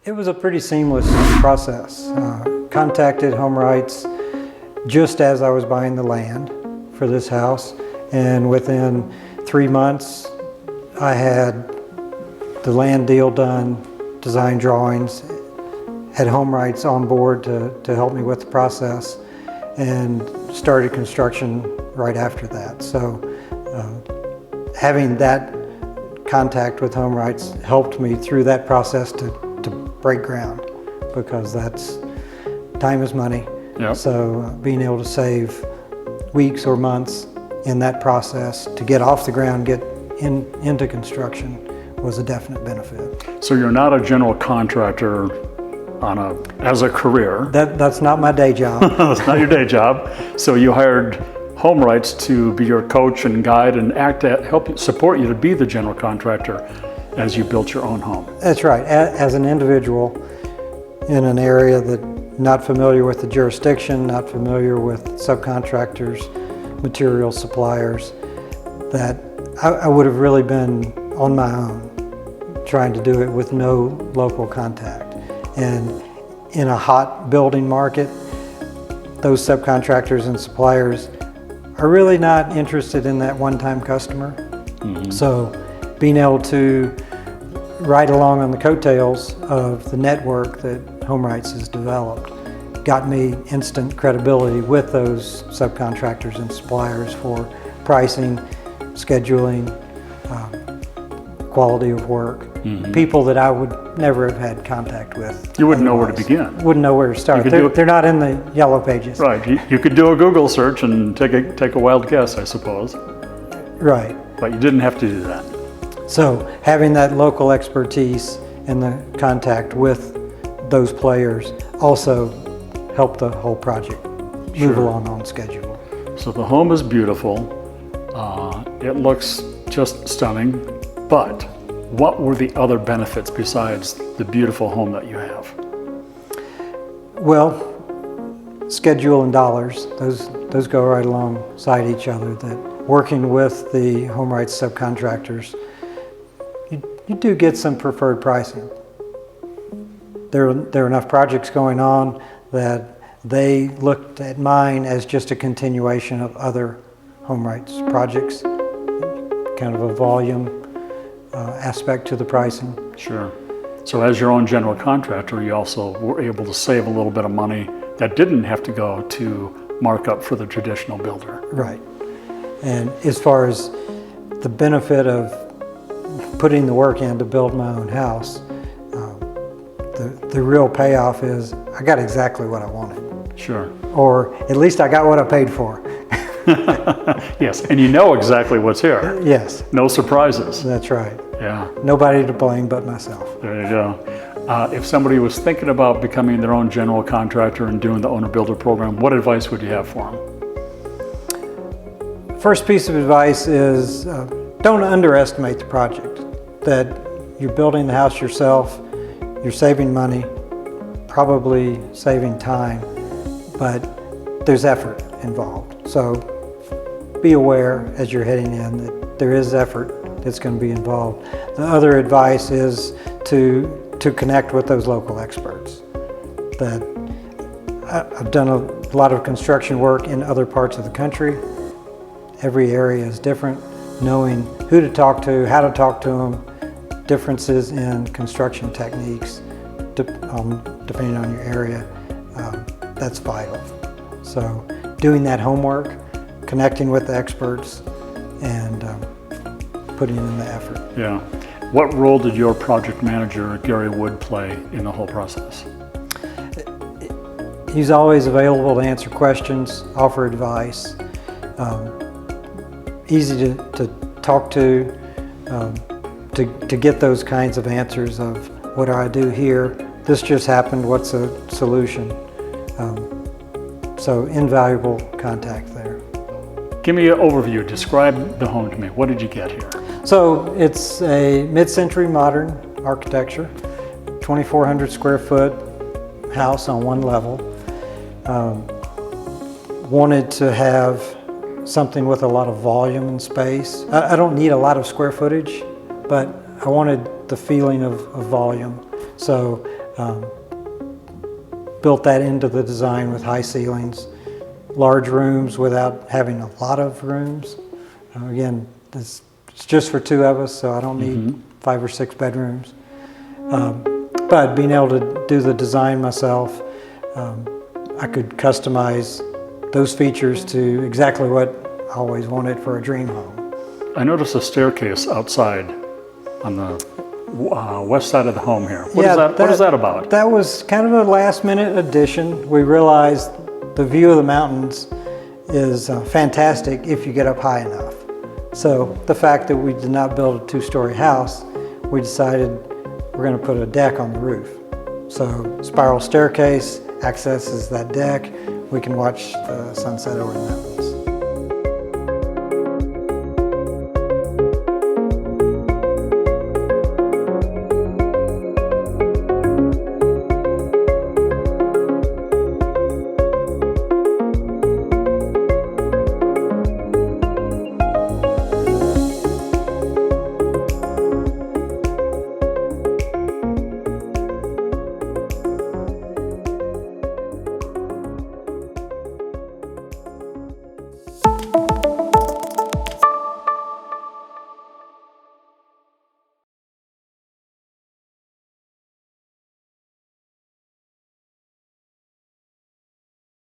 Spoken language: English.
It was a pretty seamless process. Contacted HomeWrights just as I was buying the land for this house, and within 3 months I had the land deal done, design drawings, had HomeWrights on board to help me with the process, and started construction right after that. So having that contact with HomeWrights helped me through that process to break ground, because that's time is money. Yep. So being able to save weeks or months in that process to get off the ground, get into construction, was a definite benefit. So you're not a general contractor as a career. That's not my day job. That's not your day job. So you hired HomeWrights to be your coach and guide and help support you to be the general contractor as you built your own home. That's right. As an individual in an area that not familiar with the jurisdiction, not familiar with subcontractors, material suppliers, that I would have really been on my own trying to do it with no local contact. And in a hot building market, those subcontractors and suppliers are really not interested in that one-time customer. Mm-hmm. So being able to ride along on the coattails of the network that HomeWrights has developed got me instant credibility with those subcontractors and suppliers for pricing, scheduling, quality of work. Mm-hmm. People that I would never have had contact with. You wouldn't know where to begin. Wouldn't know where to start. They're not in the yellow pages. Right. You could do a Google search and take a wild guess, I suppose. Right. But you didn't have to do that. So having that local expertise and the contact with those players also helped the whole project move along on schedule. So the home is beautiful. It looks just stunning. But what were the other benefits besides the beautiful home that you have? Well, schedule and dollars, those go right alongside each other. That working with the HomeWrights subcontractors, you do get some preferred pricing. There are enough projects going on that they looked at mine as just a continuation of other HomeWrights projects, kind of a volume aspect to the pricing. Sure. So as your own general contractor, you also were able to save a little bit of money that didn't have to go to markup for the traditional builder. Right. And as far as the benefit of putting the work in to build my own house, the real payoff is I got exactly what I wanted. Sure. Or at least I got what I paid for. Yes, and you know exactly what's here. Yes. No surprises. That's right. Yeah. Nobody to blame but myself. There you go. If somebody was thinking about becoming their own general contractor and doing the owner builder program, what advice would you have for them? First piece of advice is don't underestimate the project. That you're building the house yourself, you're saving money, probably saving time, but there's effort involved. So be aware as you're heading in that there is effort that's going to be involved. The other advice is to connect with those local experts. That I've done a lot of construction work in other parts of the country. Every area is different. Knowing who to talk to, how to talk to them, differences in construction techniques, depending on your area, that's vital. So doing that homework, connecting with the experts, and putting in the effort. Yeah. What role did your project manager, Gary Wood, play in the whole process? He's always available to answer questions, offer advice, easy to talk to get those kinds of answers of what do I do here? This just happened, what's a solution? So invaluable contact there. Give me an overview. Describe the home to me. What did you get here? So it's a mid-century modern architecture, 2,400 square foot house on one level. Wanted to have something with a lot of volume and space. I don't need a lot of square footage, but I wanted the feeling of volume. So Built that into the design with high ceilings, large rooms without having a lot of rooms. Again, it's just for two of us, so I don't need 5 or 6 bedrooms. But being able to do the design myself, I could customize those features to exactly what I always wanted for a dream home. I noticed a staircase outside on the west side of the home here. What is that about? That was kind of a last minute addition. We realized the view of the mountains is fantastic if you get up high enough. So the fact that we did not build a 2-story house, we decided we're going to put a deck on the roof. So spiral staircase accesses that deck. We can watch the sunset over the mountains.